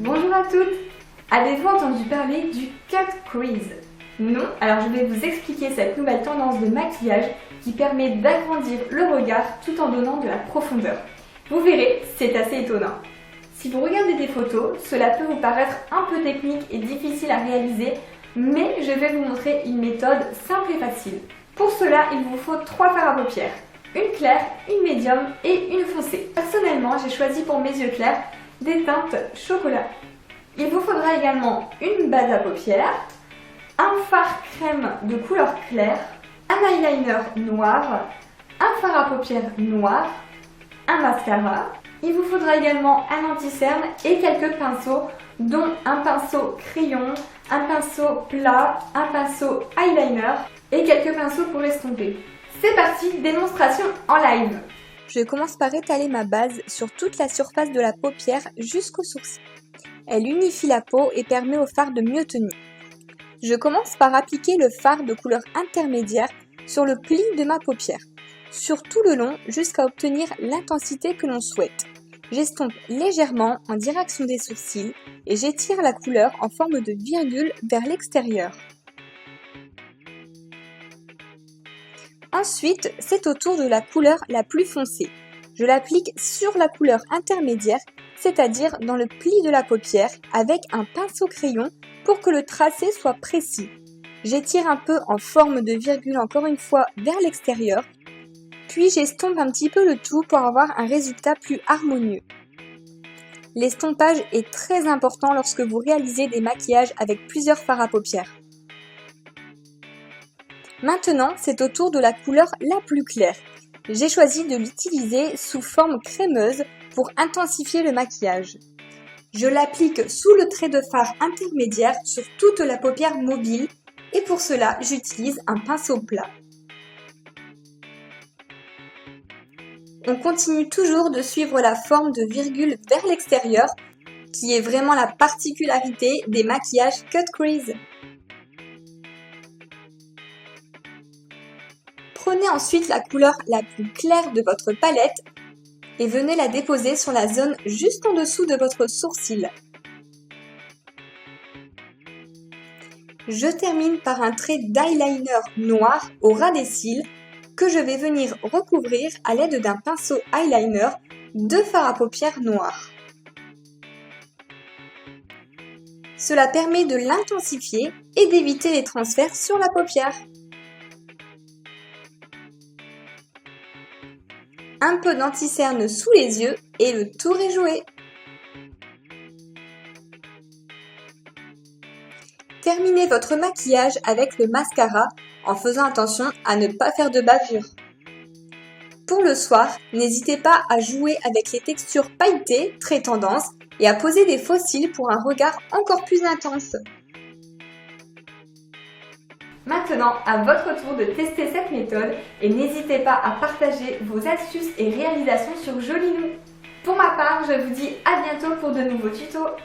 Bonjour à toutes! Avez-vous entendu parler du Cut Crease? Non? Alors je vais vous expliquer cette nouvelle tendance de maquillage qui permet d'agrandir le regard tout en donnant de la profondeur. Vous verrez, c'est assez étonnant. Si vous regardez des photos, cela peut vous paraître un peu technique et difficile à réaliser, mais je vais vous montrer une méthode simple et facile. Pour cela, il vous faut 3 fards à paupières. Une claire, une médium et une foncée. Personnellement, j'ai choisi pour mes yeux clairs des teintes chocolat. Il vous faudra également une base à paupières, un fard crème de couleur claire, un eyeliner noir, un fard à paupières noir, un mascara. Il vous faudra également un anti-cerne et quelques pinceaux, dont un pinceau crayon, un pinceau plat, un pinceau eyeliner et quelques pinceaux pour estomper. C'est parti, démonstration en live. Je commence par étaler ma base sur toute la surface de la paupière jusqu'au sourcil. Elle unifie la peau et permet au fard de mieux tenir. Je commence par appliquer le fard de couleur intermédiaire sur le pli de ma paupière, sur tout le long jusqu'à obtenir l'intensité que l'on souhaite. J'estompe légèrement en direction des sourcils et j'étire la couleur en forme de virgule vers l'extérieur. Ensuite, c'est au tour de la couleur la plus foncée. Je l'applique sur la couleur intermédiaire, c'est-à-dire dans le pli de la paupière, avec un pinceau crayon pour que le tracé soit précis. J'étire un peu en forme de virgule encore une fois vers l'extérieur, puis j'estompe un petit peu le tout pour avoir un résultat plus harmonieux. L'estompage est très important lorsque vous réalisez des maquillages avec plusieurs fards à paupières. Maintenant, c'est au tour de la couleur la plus claire. J'ai choisi de l'utiliser sous forme crémeuse pour intensifier le maquillage. Je l'applique sous le trait de fard intermédiaire sur toute la paupière mobile et pour cela, j'utilise un pinceau plat. On continue toujours de suivre la forme de virgule vers l'extérieur, qui est vraiment la particularité des maquillages Cut Crease. Prenez ensuite la couleur la plus claire de votre palette et venez la déposer sur la zone juste en dessous de votre sourcil. Je termine par un trait d'eyeliner noir au ras des cils que je vais venir recouvrir à l'aide d'un pinceau eyeliner de fard à paupières noir. Cela permet de l'intensifier et d'éviter les transferts sur la paupière. Un peu d'anti-cerne sous les yeux et le tour est joué. Terminez votre maquillage avec le mascara en faisant attention à ne pas faire de bavure. Pour le soir, n'hésitez pas à jouer avec les textures pailletées, très tendance, et à poser des faux cils pour un regard encore plus intense. Maintenant, à votre tour de tester cette méthode et n'hésitez pas à partager vos astuces et réalisations sur Jolinou. Pour ma part, je vous dis à bientôt pour de nouveaux tutos.